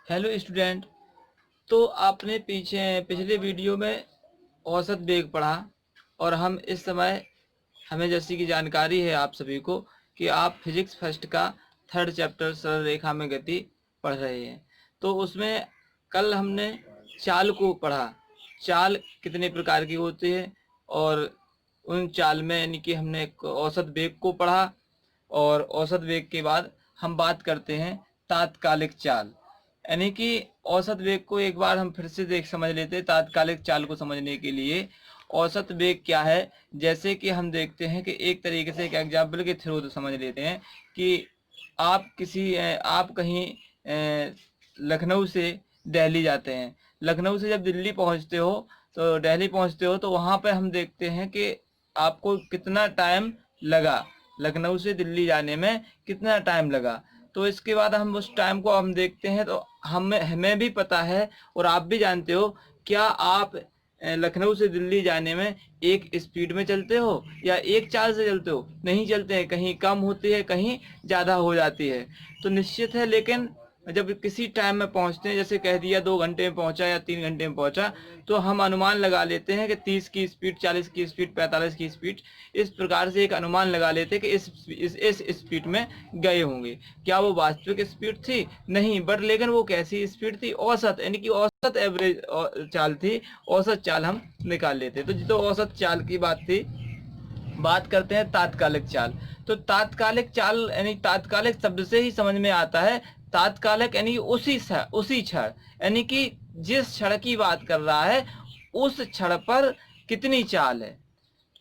Hello student. तो आपने पिछले वीडियो में औसत वेग पढ़ा और हम इस समय हमें जैसी कि जानकारी है आप सभी को कि आप फिजिक्स फर्स्ट का थर्ड चैप्टर सरल रेखा में गति पढ़ रहे हैं। तो उसमें कल हमने चाल को पढ़ा। चाल कितने प्रकार की होती है और उन चाल में यानी कि हमने एक औसत वेग को पढ़ा और औसत वेग के बाद हम बात करते हैं तात्कालिक चाल। यानी कि औसत वेग को एक बार हम फिर से देख समझ लेते हैं। तात्कालिक चाल को समझने के लिए औसत वेग क्या है, जैसे कि हम देखते हैं कि एक तरीके से एक एग्जाम्पल के थ्रू तो समझ लेते हैं कि आप कहीं लखनऊ से दिल्ली जाते हैं। लखनऊ से जब दिल्ली पहुंचते हो तो दिल्ली पहुंचते हो तो वहां पे हम देखते हैं कि आपको कितना टाइम लगा, लखनऊ से दिल्ली जाने में कितना टाइम लगा। तो इसके बाद हम उस टाइम को हम देखते हैं तो हमें भी पता है और आप भी जानते हो। क्या आप लखनऊ से दिल्ली जाने में एक स्पीड में चलते हो या एक चाल से चलते हो? नहीं चलते हैं, कहीं कम होती है कहीं ज़्यादा हो जाती है। तो निश्चित है, लेकिन जब किसी टाइम में पहुंचते हैं, जैसे कह दिया 2 घंटे में पहुंचा या 3 घंटे में पहुंचा, तो हम अनुमान लगा लेते हैं कि 30 की स्पीड, 40 की स्पीड, 45 की स्पीड, इस प्रकार से एक अनुमान लगा लेते हैं कि इस स्पीड में गए होंगे। क्या वो वास्तविक स्पीड थी? नहीं, बट लेकिन वो कैसी स्पीड थी? औसत, यानी कि औसत एवरेज चाल थी। औसत चाल हम निकाल लेते। तो औसत चाल की बात थी। बात करते हैं तात्कालिक चाल। तो तात्कालिक चाल यानी तात्कालिक शब्द से ही समझ में आता है। तात्कालिक यानी उसी क्षण, यानी कि जिस क्षण की बात कर रहा है उस क्षण पर कितनी चाल है।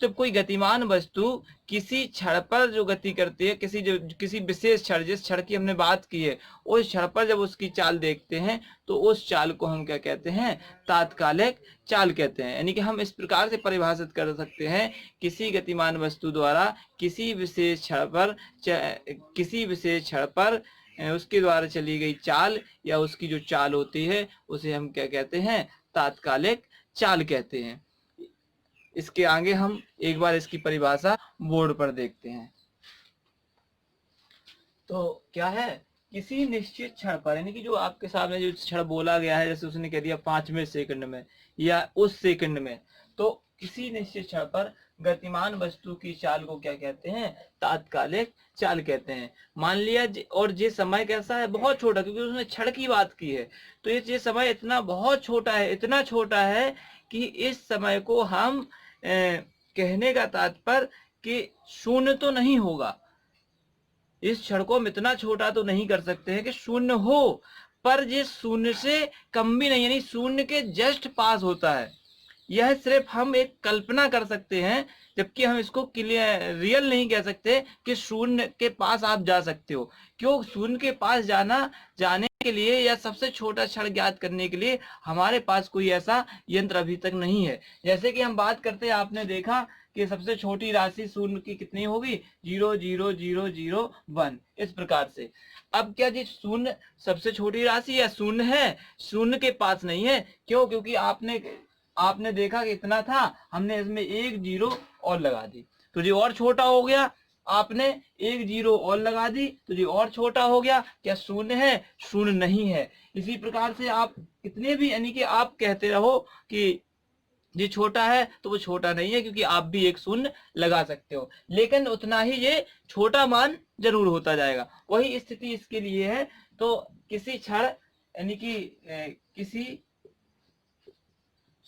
जब कोई गतिमान वस्तु किसी क्षण पर जो गति करती है, किसी विशेष क्षण, जिस क्षण की हमने बात की है, उस क्षण पर जब उसकी चाल देखते हैं तो उस चाल को हम क्या कहते हैं? तात्कालिक चाल कहते हैं। यानी कि हम इस प्रकार से परिभाषित कर सकते हैं, किसी गतिमान वस्तु द्वारा किसी विशेष क्षण पर उसके द्वारा चली गई चाल या उसकी जो चाल होती है उसे हम क्या कहते हैं? तात्कालिक चाल कहते हैं। इसके आगे हम एक बार इसकी परिभाषा बोर्ड पर देखते हैं। तो क्या है? किसी निश्चित क्षण पर, यानी कि जो आपके सामने जो क्षण बोला गया है, जैसे उसने कह दिया 5वें सेकंड में या उस सेकंड में, तो किसी निश्चित क्षण पर गतिमान वस्तु की चाल को क्या कहते हैं? तात्कालिक चाल कहते हैं। मान लिया और ये समय कैसा है? बहुत छोटा, क्योंकि उसने क्षण की बात की है। तो ये समय इतना बहुत छोटा है, इतना छोटा है कि इस समय को हम कहने का तात्पर्य कि शून्य तो नहीं होगा। इस क्षण को हम इतना छोटा तो नहीं कर सकते हैं कि शून्य हो, पर ये शून्य से कम भी नहीं, यानी शून्य के जस्ट पास होता है। यह सिर्फ हम एक कल्पना कर सकते हैं, जबकि हम इसको क्लियर रियल नहीं कह सकते कि शून्य के पास आप जा सकते हो। क्यों? शून्य के पास जाने के लिए या सबसे छोटा क्षण ज्ञात करने के लिए हमारे पास कोई ऐसा यंत्र अभी तक नहीं है। जैसे कि हम बात करते हैं, आपने देखा कि सबसे छोटी राशि शून्य की कितनी होगी? 0,00,001। इस प्रकार से अब क्या जी शून्य सबसे छोटी राशि या शून्य है? शून्य के पास नहीं है। क्यों? क्योंकि आपने देखा कि इतना था, हमने इसमें एक जीरो और लगा दी तो ये और छोटा हो गया। आपने एक जीरो और लगा दी तो ये और छोटा हो गया। क्या शून्य है? शून्य नहीं है। इसी प्रकार से आप कितने भी, यानी कि आप कहते रहो कि ये छोटा है, तो वो छोटा नहीं है, क्योंकि आप भी एक शून्य लगा सकते हो, लेकिन उतना ही ये छोटा मान जरूर होता जाएगा। वही स्थिति इसके लिए है। तो किसी क्षण, यानी कि किसी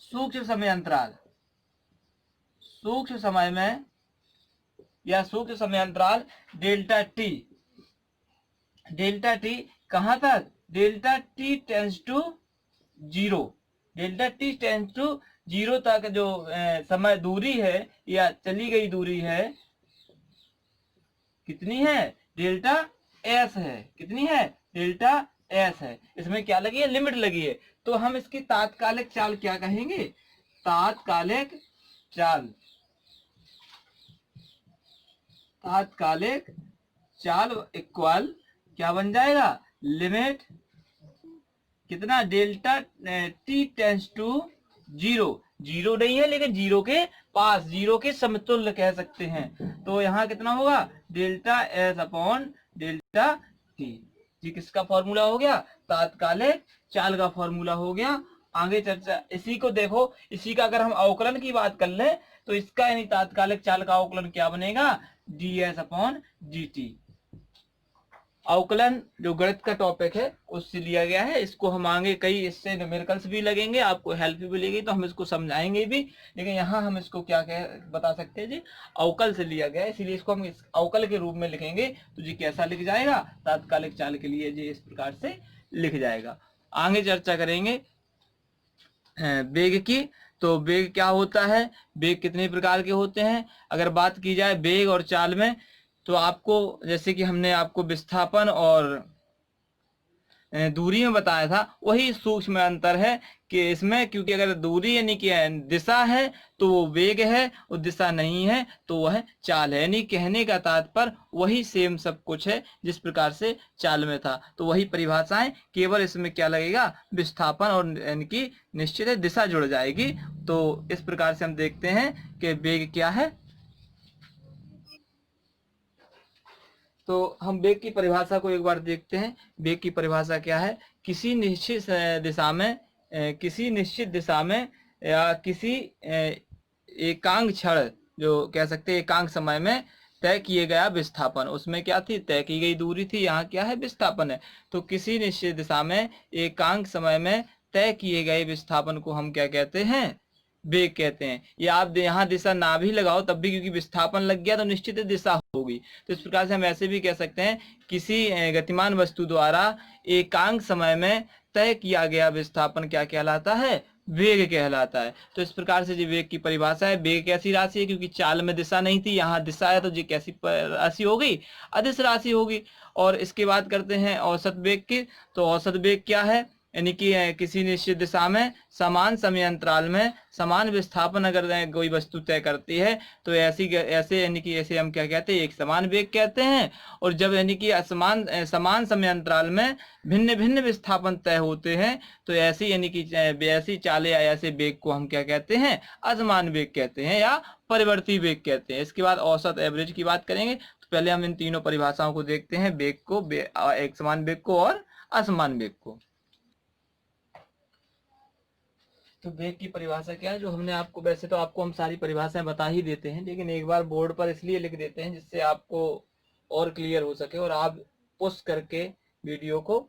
सूक्ष्म समय अंतराल, सूक्ष्म समय में या सूक्ष्म समय अंतराल डेल्टा टी, कहां तक? Delta T tends to zero, delta T tends to zero तक जो समय दूरी है या चली गई दूरी है, कितनी है? डेल्टा एस है। कितनी है? डेल्टा एस है। इसमें क्या लगी है? लिमिट लगी है। तो हम इसकी तात्कालिक चाल क्या कहेंगे? तात्कालिक चाल, तात्कालिक चाल इक्वल क्या बन जाएगा? लिमिट कितना? Delta T tends to zero, zero नहीं है लेकिन जीरो के पास, जीरो के समतुल्य कह सकते हैं। तो यहाँ कितना होगा? Delta S upon delta T. जी किसका फॉर्मूला हो गया? तात्कालिक चाल का फॉर्मूला हो गया। आगे चर्चा इसी को देखो, इसी का अगर हम अवकलन की बात कर लें तो इसका यानी तात्कालिक चाल का अवकलन क्या बनेगा, ds/dt। अवकलन जो गणित का टॉपिक है उससे लिया गया है। इसको हम आगे कई इससे न्यूमेरिकल्स भी लगेंगे, आपको हेल्प भी मिलेगी तो हम इसको समझाएंगे भी, लेकिन यहाँ हम इसको क्या कह बता सकते हैं जी, अवकल से लिया गया है, इसीलिए इसको हम इस अवकल के रूप में लिखेंगे तो जी कैसा लिख जाएगा, तात्कालिक चाल के लिए जी इस प्रकार से लिख जाएगा। आगे चर्चा करेंगे वेग की। तो वेग क्या होता है, वेग कितने प्रकार के होते हैं। अगर बात की जाए वेग और चाल में, तो आपको जैसे कि हमने आपको विस्थापन और दूरी में बताया था, वही सूक्ष्म अंतर है कि इसमें, क्योंकि अगर दूरी यानी कि दिशा है तो वो वेग है, और दिशा नहीं है तो वह चाल है। यानी कहने का तात्पर्य वही सेम सब कुछ है जिस प्रकार से चाल में था, तो वही परिभाषाएं, केवल इसमें क्या लगेगा, विस्थापन और यानी कि निश्चित है दिशा जुड़ जाएगी। तो इस प्रकार से हम देखते हैं कि वेग क्या है। तो हम वेग की परिभाषा को एक बार देखते हैं। वेग की परिभाषा क्या है, किसी निश्चित दिशा में या किसी एकांक क्षण, जो कह सकते हैं एकांक समय में तय किए गया विस्थापन, उसमें क्या थी, तय की गई दूरी थी, यहाँ क्या है, विस्थापन है। तो किसी निश्चित दिशा में एकांक समय में तय किए गए विस्थापन को हम क्या कहते हैं, वेग कहते हैं। या आप यहाँ दिशा ना भी लगाओ तब भी, क्योंकि विस्थापन लग गया तो निश्चित दिशा होगी। तो इस प्रकार से हम ऐसे भी कह सकते हैं, किसी गतिमान वस्तु द्वारा एकांक समय में तय किया गया विस्थापन क्या कहलाता है, वेग कहलाता है। तो इस प्रकार से जी वेग की परिभाषा है। वेग कैसी राशि है, क्योंकि चाल में दिशा नहीं थी, यहाँ दिशा है, तो जी कैसी राशि हो गई, अदिश राशि होगी। और इसके बाद करते हैं औसत वेग की। तो औसत वेग क्या है, यानी कि किसी निश्चित दिशा में समान समय अंतराल में समान विस्थापन अगर कोई वस्तु तय करती है तो ऐसे यानी कि ऐसे हम क्या कहते हैं, एक समान वेग कहते हैं। और जब यानी कि समान समय अंतराल में भिन्न भिन्न विस्थापन तय होते हैं तो ऐसी यानी कि ऐसी चालें या ऐसे वेग को हम क्या कहते हैं, असमान वेग कहते हैं या परिवर्ती वेग कहते हैं। इसके बाद औसत एवरेज की बात करेंगे। तो पहले हम इन तीनों परिभाषाओं को देखते हैं, वेग को, एक समान वेग को और असमान वेग को। तो वेग की परिभाषा क्या है, जो हमने आपको, वैसे तो आपको हम सारी परिभाषाएं बता ही देते हैं, लेकिन एक बार बोर्ड पर इसलिए लिख देते हैं जिससे आपको और क्लियर हो सके और आप पुश करके वीडियो को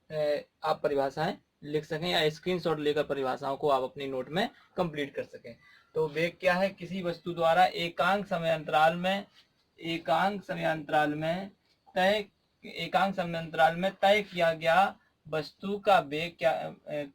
आप परिभाषाएं लिख सकें या स्क्रीनशॉट लेकर परिभाषाओं को आप अपनी नोट में कंप्लीट कर सकें। तो वेग क्या है, किसी वस्तु द्वारा एकांक समय अंतराल में तय किया गया वस्तु का वेग क्या,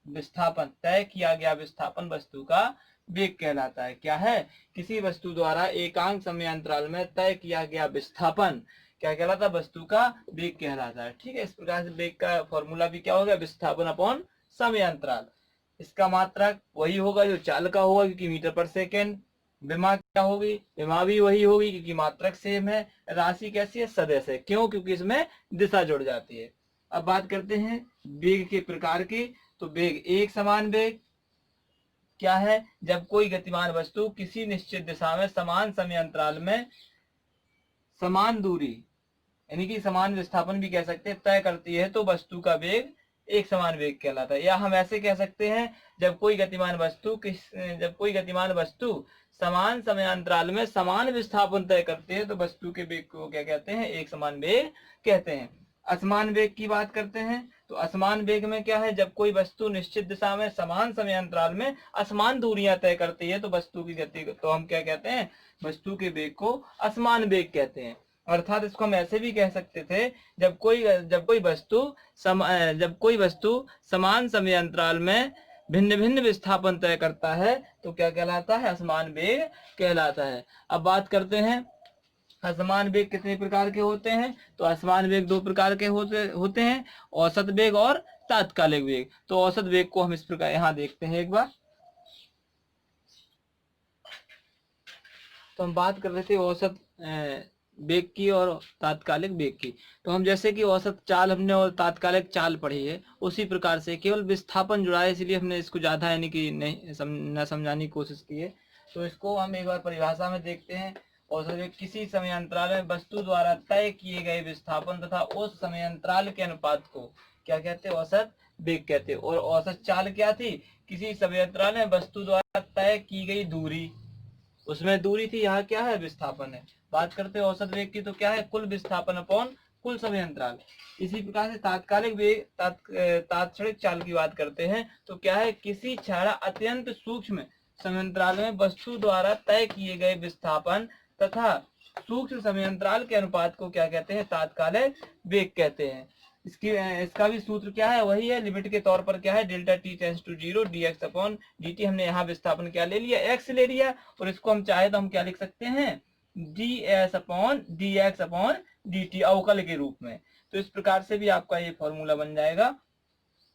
विस्थापन, तय किया गया विस्थापन वस्तु का वेग कहलाता है। क्या है, किसी वस्तु द्वारा एकांक समय अंतराल में तय किया गया विस्थापन क्या कहलाता है, वस्तु का वेग कहलाता है। ठीक है, इस प्रकार से वेग का फॉर्मूला भी क्या होगा, विस्थापन अपॉन समय अंतराल। इसका मात्रक वही होगा जो चाल का होगा, क्योंकि मीटर पर सेकेंड। विमा क्या होगी, विमा भी वही होगी क्योंकि मात्रक सेम है। राशि कैसी है, सदिश है। क्यों, क्योंकि इसमें दिशा जुड़ जाती है। अब बात करते हैं वेग के प्रकार की। तो वेग, एक समान वेग क्या है, जब कोई गतिमान वस्तु किसी निश्चित दिशा में समान समय अंतराल में समान दूरी यानी कि समान विस्थापन भी कह सकते हैं तय करती है तो वस्तु का वेग एक समान वेग कहलाता है। या हम ऐसे कह सकते हैं, जब कोई गतिमान वस्तु समान समय अंतराल में समान विस्थापन तय करती है तो वस्तु के वेग को क्या कहते हैं, एक समान वेग कहते हैं। असमान वेग की बात करते हैं। तो असमान वेग में क्या है, जब कोई वस्तु निश्चित दिशा में समान समय अंतराल में असमान दूरियां तय करती है तो वस्तु की गति तो हम क्या कहते हैं, वस्तु के वेग को असमान वेग कहते हैं। अर्थात इसको हम ऐसे भी कह सकते थे, जब कोई वस्तु समान समय अंतराल में भिन्न भिन्न विस्थापन तय करता है तो क्या कहलाता है, असमान वेग कहलाता है। अब बात करते हैं असमान वेग कितने प्रकार के होते हैं। तो असमान वेग दो प्रकार के होते हैं, औसत वेग और तात्कालिक वेग। तो औसत वेग को हम इस प्रकार यहाँ देखते हैं एक बार। तो हम बात कर रहे थे औसत वेग की और तात्कालिक वेग की। तो हम जैसे कि औसत चाल हमने और तात्कालिक चाल पढ़ी है, उसी प्रकार से केवल विस्थापन जुड़ा है, इसलिए हमने इसको ज्यादा यानी कि नहीं समझाने की कोशिश की है। तो इसको हम एक बार परिभाषा में देखते हैं। औसत वेग किसी समय अंतराल में वस्तु द्वारा तय किए गए विस्थापन तथा उस समय अंतराल के अनुपात को क्या कहते हैं, औसत वेग कहते हैं। और औसत चाल क्या थी, किसी समयांतराल में वस्तु द्वारा तय की गई दूरी, उसमें दूरी थी, यहाँ क्या है, विस्थापन है। बात करते हैं औसत वेग की तो क्या है, कुल विस्थापन अपॉन कुल समय अंतराल। इसी प्रकार से तात्कालिक वेग तात्क्षणिक चाल की बात करते हैं तो क्या है, किसी क्षण अत्यंत सूक्ष्म समय अंतराल में वस्तु द्वारा तय किए गए विस्थापन तथा सूक्ष्म समय अंतराल के अनुपात को क्या कहते हैं, तात्कालिक वेग कहते हैं। इसका भी सूत्र क्या है, वही है, लिमिट के तौर पर क्या है, delta T tends to 0 dx upon dt। हमने यहाँ विस्थापन क्या ले लिया, x ले लिया, और इसको हम चाहे तो हम क्या लिख सकते हैं, ds upon dx upon dt अवकल के रूप में। तो इस प्रकार से भी आपका ये फॉर्मूला बन जाएगा।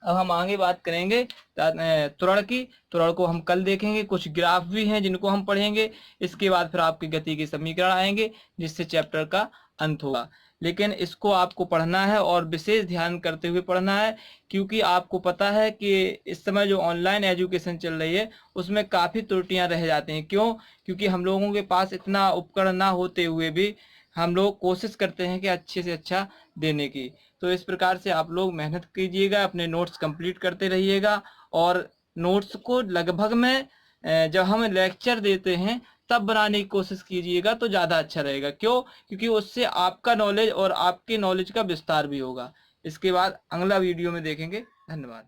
अब हम आगे बात करेंगे त्वरण की। त्वरण को हम कल देखेंगे, कुछ ग्राफ भी हैं जिनको हम पढ़ेंगे। इसके बाद फिर आपकी गति के समीकरण आएंगे जिससे चैप्टर का अंत होगा। लेकिन इसको आपको पढ़ना है और विशेष ध्यान करते हुए पढ़ना है, क्योंकि आपको पता है कि इस समय जो ऑनलाइन एजुकेशन चल रही है उसमें काफ़ी त्रुटियां रह जाती हैं। क्यों? क्योंकि हम लोगों के पास इतना उपकरण ना होते हुए भी हम लोग कोशिश करते हैं कि अच्छे से अच्छा देने की। तो इस प्रकार से आप लोग मेहनत कीजिएगा, अपने नोट्स कंप्लीट करते रहिएगा। और नोट्स को लगभग में जब हम लेक्चर देते हैं तब बनाने की कोशिश कीजिएगा तो ज़्यादा अच्छा रहेगा। क्यों? क्योंकि उससे आपका नॉलेज और आपके नॉलेज का विस्तार भी होगा। इसके बाद अगला वीडियो में देखेंगे। धन्यवाद।